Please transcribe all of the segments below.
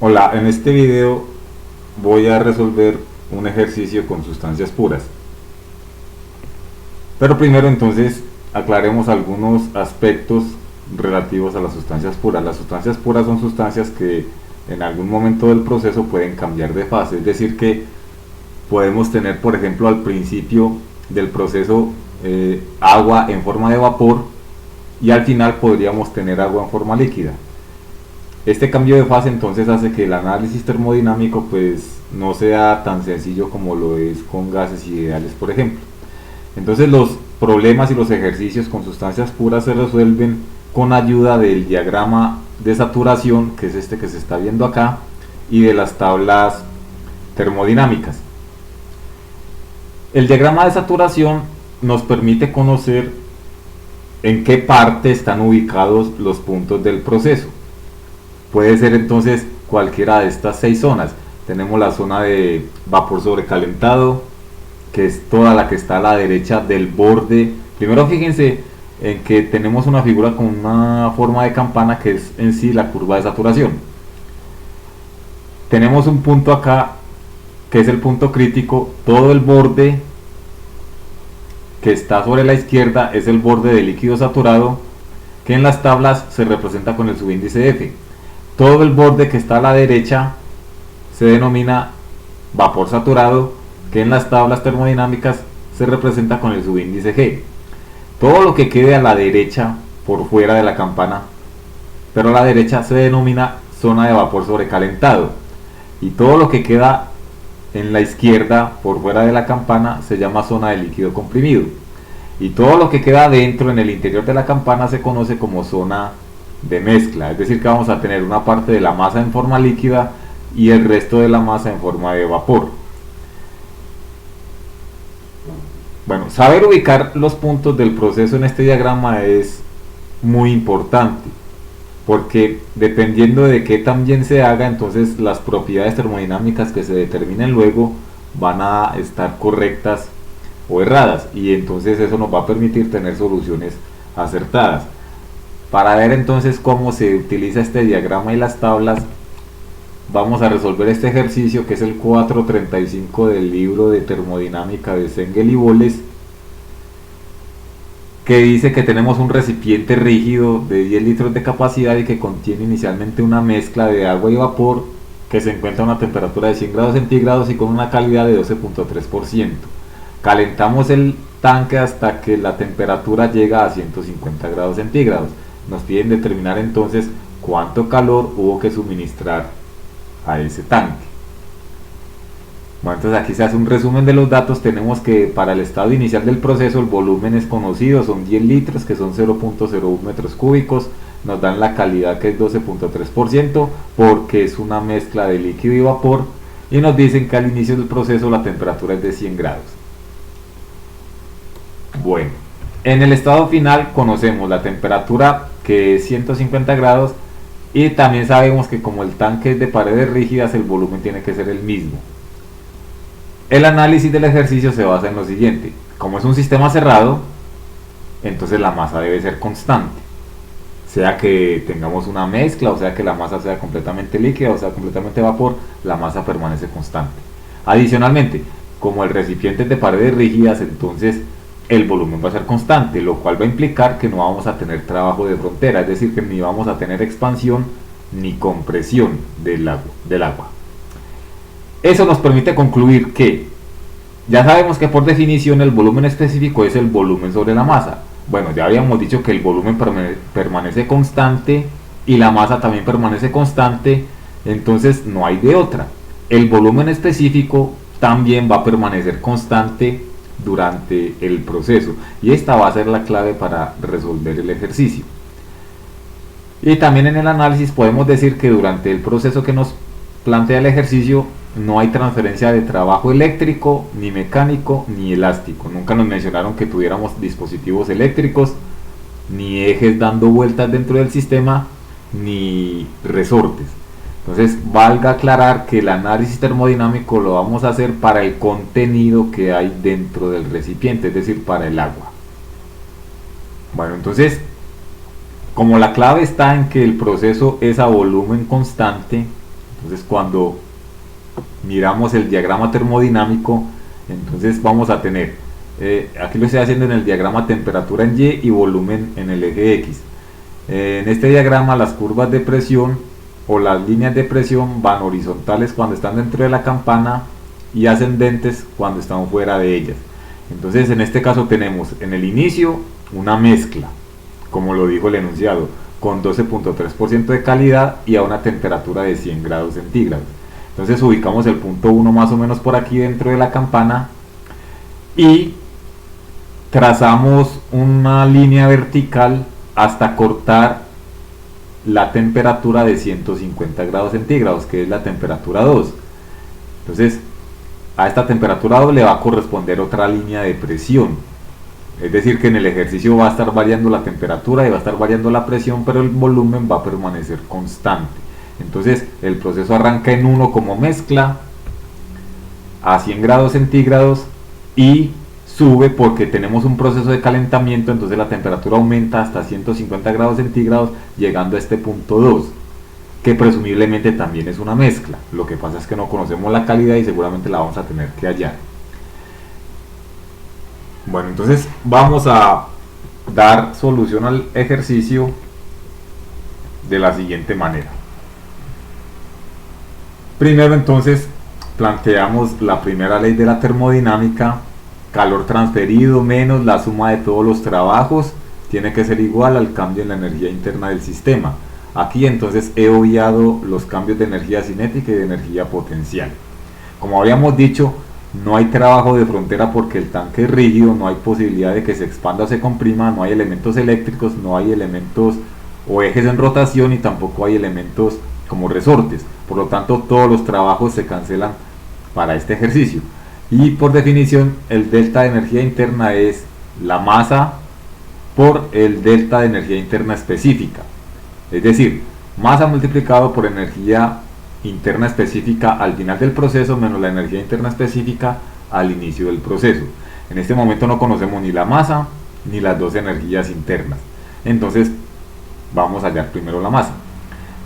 Hola, en este video voy a resolver un ejercicio con sustancias puras. Pero primero entonces aclaremos algunos aspectos relativos a las sustancias puras. Las sustancias puras son sustancias que en algún momento del proceso pueden cambiar de fase. Es decir que podemos tener, por ejemplo, al principio del proceso agua en forma de vapor y al final podríamos tener agua en forma líquida. Este cambio de fase entonces hace que el análisis termodinámico pues no sea tan sencillo como lo es con gases ideales, por ejemplo. Entonces los problemas y los ejercicios con sustancias puras se resuelven con ayuda del diagrama de saturación, que es este que se está viendo acá, y de las tablas termodinámicas. El diagrama de saturación nos permite conocer en qué parte están ubicados los puntos del proceso. Puede ser entonces cualquiera de estas 6 zonas. Tenemos la zona de vapor sobrecalentado, que es toda la que está a la derecha del borde. Primero fíjense en que tenemos una figura con una forma de campana que es en sí la curva de saturación. Tenemos un punto acá que es el punto crítico. Todo el borde que está sobre la izquierda es el borde de líquido saturado, que en las tablas se representa con el subíndice F. Todo el borde que está a la derecha se denomina vapor saturado, que en las tablas termodinámicas se representa con el subíndice G. Todo lo que quede a la derecha por fuera de la campana, pero a la derecha, se denomina zona de vapor sobrecalentado, y todo lo que queda en la izquierda por fuera de la campana se llama zona de líquido comprimido, y todo lo que queda dentro en el interior de la campana se conoce como zona de mezcla. Es decir que vamos a tener una parte de la masa en forma líquida y el resto de la masa en forma de vapor. Bueno, saber ubicar los puntos del proceso en este diagrama es muy importante, porque dependiendo de qué tan bien se haga, entonces las propiedades termodinámicas que se determinen luego van a estar correctas o erradas, y entonces eso nos va a permitir tener soluciones acertadas. Para ver entonces cómo se utiliza este diagrama y las tablas, vamos a resolver este ejercicio, que es el 435 del libro de termodinámica de Sengel y Boles, que dice que tenemos un recipiente rígido de 10 litros de capacidad y que contiene inicialmente una mezcla de agua y vapor que se encuentra a una temperatura de 100 grados centígrados y con una calidad de 12.3%. Calentamos el tanque hasta que la temperatura llega a 150 grados centígrados. Nos piden determinar entonces cuánto calor hubo que suministrar a ese tanque. Bueno, entonces aquí se hace un resumen de los datos. Tenemos que para el estado inicial del proceso el volumen es conocido, son 10 litros, que son 0.01 metros cúbicos. Nos dan la calidad, que es 12.3%, porque es una mezcla de líquido y vapor, y nos dicen que al inicio del proceso la temperatura es de 100 grados. Bueno, en el estado final conocemos la temperatura, que es 150 grados, y también sabemos que como el tanque es de paredes rígidas, el volumen tiene que ser el mismo. El análisis del ejercicio se basa en lo siguiente: como es un sistema cerrado, entonces la masa debe ser constante, sea que tengamos una mezcla, o sea que la masa sea completamente líquida, o sea completamente vapor, la masa permanece constante. Adicionalmente, como el recipiente es de paredes rígidas, entonces el volumen va a ser constante, lo cual va a implicar que no vamos a tener trabajo de frontera, es decir, que ni vamos a tener expansión ni compresión del agua. Eso nos permite concluir que ya sabemos que por definición el volumen específico es el volumen sobre la masa. Bueno, ya habíamos dicho que el volumen permanece constante y la masa también permanece constante, entonces no hay de otra. El volumen específico también va a permanecer constante durante el proceso, y esta va a ser la clave para resolver el ejercicio. Y también en el análisis podemos decir que durante el proceso que nos plantea el ejercicio no hay transferencia de trabajo eléctrico, ni mecánico, ni elástico. Nunca nos mencionaron que tuviéramos dispositivos eléctricos, ni ejes dando vueltas dentro del sistema, ni resortes. Entonces valga aclarar que el análisis termodinámico lo vamos a hacer para el contenido que hay dentro del recipiente, es decir, para el agua. Bueno, entonces, como la clave está en que el proceso es a volumen constante, Entonces cuando miramos el diagrama termodinámico, entonces vamos a tener, aquí lo estoy haciendo en el diagrama temperatura en Y y volumen en el eje X. En este diagrama las curvas de presión o las líneas de presión van horizontales cuando están dentro de la campana y ascendentes cuando están fuera de ellas. Entonces en este caso tenemos en el inicio una mezcla, como lo dijo el enunciado, con 12.3% de calidad y a una temperatura de 100 grados centígrados. Entonces ubicamos el punto 1 más o menos por aquí dentro de la campana y trazamos una línea vertical hasta cortar la temperatura de 150 grados centígrados, que es la temperatura 2. Entonces a esta temperatura 2 le va a corresponder otra línea de presión, es decir que en el ejercicio va a estar variando la temperatura y va a estar variando la presión, pero el volumen va a permanecer constante. Entonces el proceso arranca en 1 como mezcla a 100 grados centígrados y sube porque tenemos un proceso de calentamiento, entonces la temperatura aumenta hasta 150 grados centígrados llegando a este punto 2, que presumiblemente también es una mezcla. Lo que pasa es que no conocemos la calidad y seguramente la vamos a tener que hallar. Bueno, entonces vamos a dar solución al ejercicio de la siguiente manera. Primero entonces planteamos la primera ley de la termodinámica: calor transferido menos la suma de todos los trabajos tiene que ser igual al cambio en la energía interna del sistema. Aquí entonces he obviado los cambios de energía cinética y de energía potencial. Como habíamos dicho, no hay trabajo de frontera porque el tanque es rígido, no hay posibilidad de que se expanda o se comprima, no hay elementos eléctricos, no hay elementos o ejes en rotación y tampoco hay elementos como resortes. Por lo tanto, todos los trabajos se cancelan para este ejercicio. Y por definición, el delta de energía interna es la masa por el delta de energía interna específica. Es decir, masa multiplicado por energía interna específica al final del proceso menos la energía interna específica al inicio del proceso. En este momento no conocemos ni la masa ni las dos energías internas. Entonces vamos a hallar primero la masa.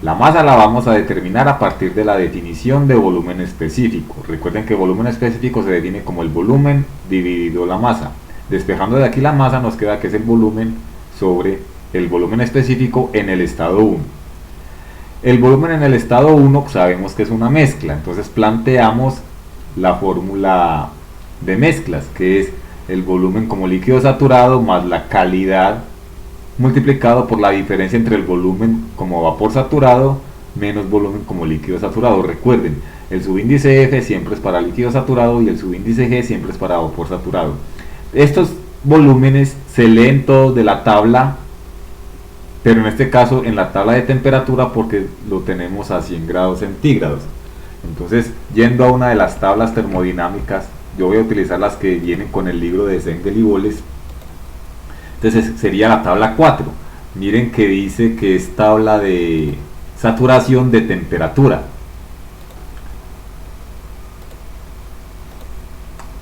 La masa la vamos a determinar a partir de la definición de volumen específico. Recuerden que volumen específico se define como el volumen dividido la masa. Despejando de aquí la masa nos queda que es el volumen sobre el volumen específico en el estado 1. El volumen en el estado 1 sabemos que es una mezcla, entonces planteamos la fórmula de mezclas, que es el volumen como líquido saturado más la calidad multiplicado por la diferencia entre el volumen como vapor saturado menos volumen como líquido saturado. Recuerden, el subíndice F siempre es para líquido saturado y el subíndice G siempre es para vapor saturado. Estos volúmenes se leen todos de la tabla, pero en este caso en la tabla de temperatura porque lo tenemos a 100 grados centígrados. Entonces, yendo a una de las tablas termodinámicas, yo voy a utilizar las que vienen con el libro de Sengel y Boles. Entonces sería la tabla 4. Miren que dice que es tabla de saturación de temperatura.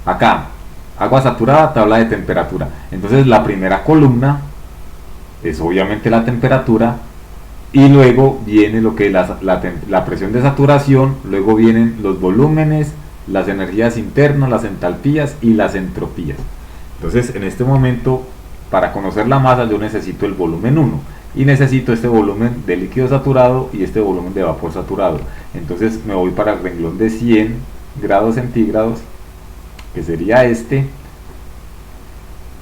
Acá, agua saturada, tabla de temperatura. Entonces la primera columna es obviamente la temperatura y luego viene lo que es la presión de saturación, luego vienen los volúmenes, las energías internas, las entalpías y las entropías. Entonces en este momento, para conocer la masa, yo necesito el volumen 1 y necesito este volumen de líquido saturado y este volumen de vapor saturado. Entonces me voy para el renglón de 100 grados centígrados, que sería este.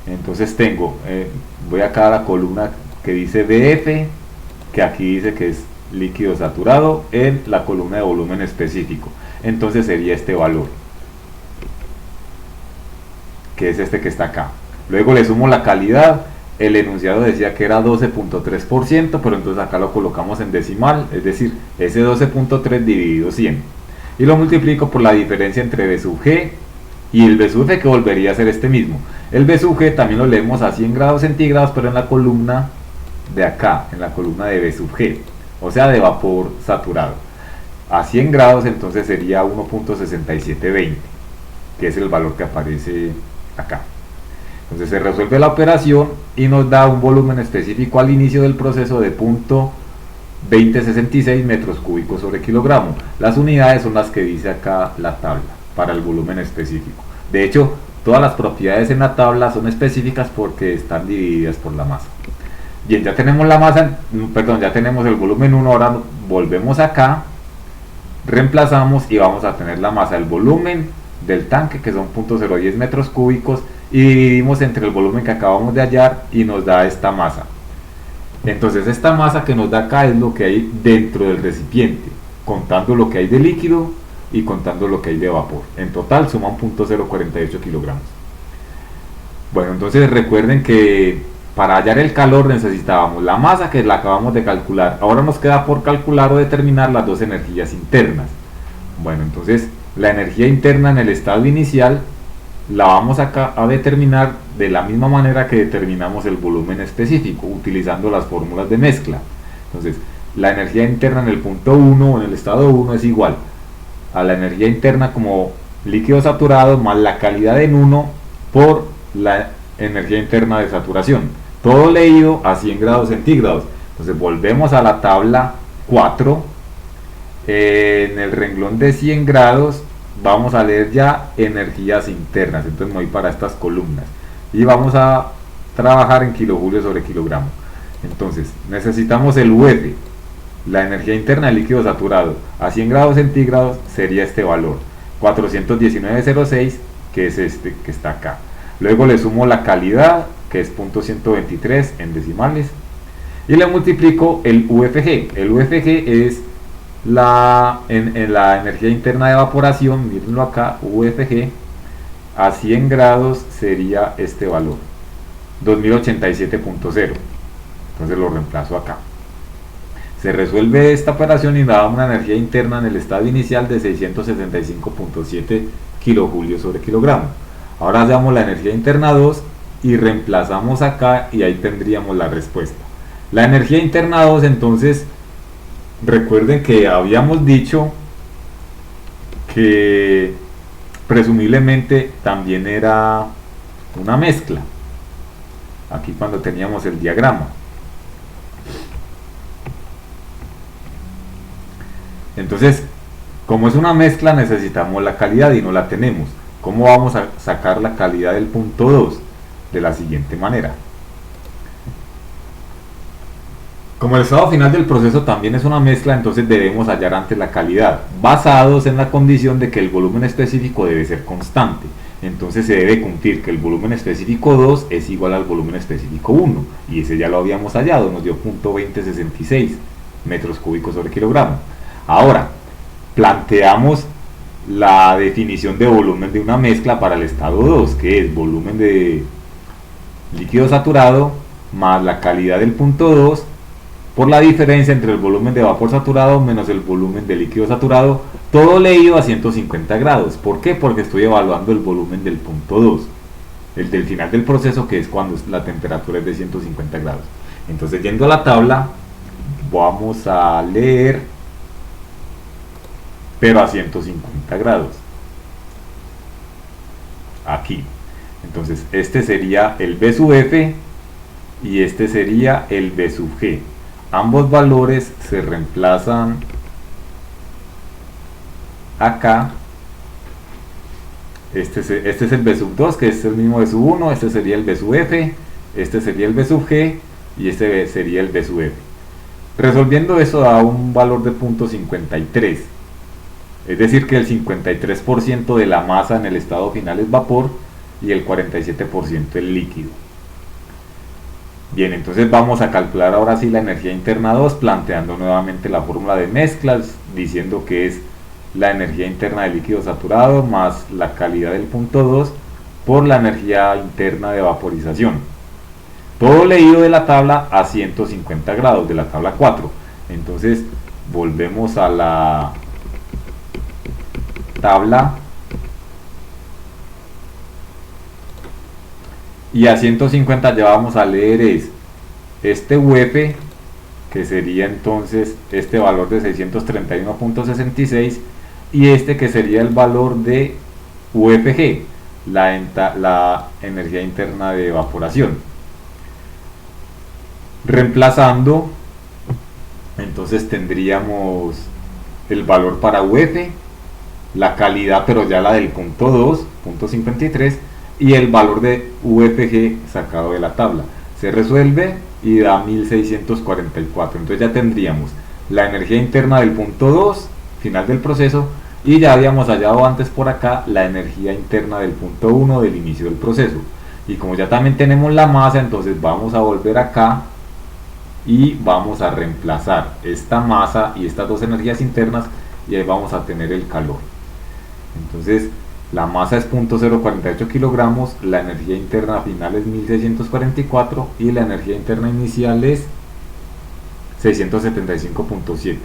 Entonces tengo, voy acá a la columna que dice BF, que aquí dice que es líquido saturado, en la columna de volumen específico. Entonces sería este valor, que es este que está acá. Luego le sumo la calidad. El enunciado decía que era 12.3%, pero entonces acá lo colocamos en decimal, es decir, ese 12.3 dividido 100. Y lo multiplico por la diferencia entre B sub G y el B sub F, que volvería a ser este mismo. El B sub G también lo leemos a 100 grados centígrados, pero en la columna de acá, en la columna de B sub G, o sea, de vapor saturado. A 100 grados entonces sería 1.6720, que es el valor que aparece acá. Entonces se resuelve la operación y nos da un volumen específico al inicio del proceso de 2066 metros cúbicos sobre kilogramo. Las unidades son las que dice acá la tabla para el volumen específico. De hecho, todas las propiedades en la tabla son específicas porque están divididas por la masa. Bien, ya tenemos la masa, perdón, ya tenemos el volumen 1, ahora volvemos acá, reemplazamos y vamos a tener la masa, el volumen del tanque, que son 0.010 metros cúbicos, y dividimos entre el volumen que acabamos de hallar y nos da esta masa. Entonces esta masa que nos da acá es lo que hay dentro del recipiente, contando lo que hay de líquido y contando lo que hay de vapor. En total suman 0.048 kilogramos. Bueno, entonces recuerden que para hallar el calor necesitábamos la masa, que la acabamos de calcular. Ahora nos queda por calcular o determinar las dos energías internas. Bueno, entonces la energía interna en el estado inicial la vamos a determinar de la misma manera que determinamos el volumen específico, utilizando las fórmulas de mezcla. Entonces, la energía interna en el punto 1 o en el estado 1 es igual a la energía interna como líquido saturado más la calidad en 1 por la energía interna de saturación. Todo leído a 100 grados centígrados. Entonces, volvemos a la tabla 4. En el renglón de 100 grados vamos a leer ya energías internas, entonces me voy para estas columnas y vamos a trabajar en kilojulios sobre kilogramo. Entonces necesitamos el UF, la energía interna del líquido saturado, a 100 grados centígrados sería este valor, 419,06, que es este que está acá. Luego le sumo la calidad, que es 0.123 en decimales, y le multiplico el UFG. El UFG es en la energía interna de evaporación, mírenlo acá, UFG, a 100 grados sería este valor, 2087.0. Entonces lo reemplazo acá. Se resuelve esta operación y me da una energía interna en el estado inicial de 675.7 kilojulios sobre kilogramo. Ahora hacemos la energía interna 2 y reemplazamos acá y ahí tendríamos la respuesta. La energía interna 2, entonces, recuerden que habíamos dicho que presumiblemente también era una mezcla. Aquí cuando teníamos el diagrama. Entonces, como es una mezcla, necesitamos la calidad y no la tenemos. ¿Cómo vamos a sacar la calidad del punto 2? De la siguiente manera. Como el estado final del proceso también es una mezcla, entonces debemos hallar antes la calidad, basados en la condición de que el volumen específico debe ser constante. Entonces se debe cumplir que el volumen específico 2 es igual al volumen específico 1, y ese ya lo habíamos hallado, nos dio 0.2066 metros cúbicos sobre kilogramo. Ahora, planteamos la definición de volumen de una mezcla para el estado 2, que es volumen de líquido saturado más la calidad del punto 2 por la diferencia entre el volumen de vapor saturado menos el volumen de líquido saturado, todo leído a 150 grados. ¿Por qué? Porque estoy evaluando el volumen del punto 2, el del final del proceso, que es cuando la temperatura es de 150 grados. Entonces, yendo a la tabla, vamos a leer, pero a 150 grados. Aquí. Entonces, este sería el B sub F y este sería el B sub G. Ambos valores se reemplazan acá. Este es el B sub 2, que es el mismo B sub 1. Este sería el B sub F. Este sería el B sub G. Y este sería el B sub F. Resolviendo eso da un valor de 0.53. Es decir, que el 53% de la masa en el estado final es vapor y el 47% es líquido. Bien, entonces vamos a calcular ahora sí la energía interna 2, planteando nuevamente la fórmula de mezclas, diciendo que es la energía interna del líquido saturado más la calidad del punto 2 por la energía interna de vaporización. Todo leído de la tabla a 150 grados, de la tabla 4. Entonces volvemos a la tabla y a 150 ya vamos a leer es este UF, que sería entonces este valor de 631.66, y este que sería el valor de UFG, la energía interna de evaporación. Reemplazando Entonces tendríamos el valor para UF, la calidad pero ya la del punto 2, punto 53, y el valor de UFG sacado de la tabla. Se resuelve y da 1644. Entonces ya tendríamos la energía interna del punto 2, final del proceso, y ya habíamos hallado antes por acá la energía interna del punto 1 del inicio del proceso. Y como ya también tenemos la masa, entonces vamos a volver acá y vamos a reemplazar esta masa y estas dos energías internas, y ahí vamos a tener el calor. Entonces la masa es 0.048 kilogramos, la energía interna final es 1644 y la energía interna inicial es 675.7.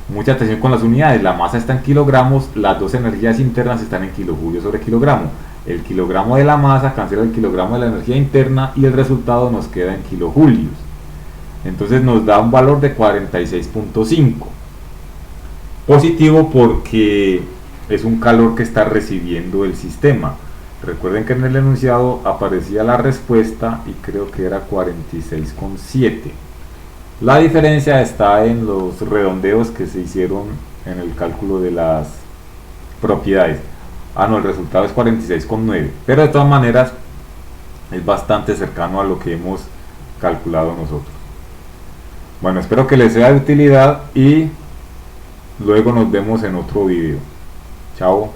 Mucha atención con las unidades, la masa está en kilogramos, las dos energías internas están en kilojulios sobre kilogramo. El kilogramo de la masa cancela el kilogramo de la energía interna y el resultado nos queda en kilojulios. Entonces nos da un valor de 46.5. Positivo porque es un calor que está recibiendo el sistema. Recuerden que en el enunciado aparecía la respuesta y creo que era 46.7. La diferencia está en los redondeos que se hicieron en el cálculo de las propiedades. No, el resultado es 46.9, pero de todas maneras es bastante cercano a lo que hemos calculado nosotros. Bueno, espero que les sea de utilidad y luego nos vemos en otro video. Chao.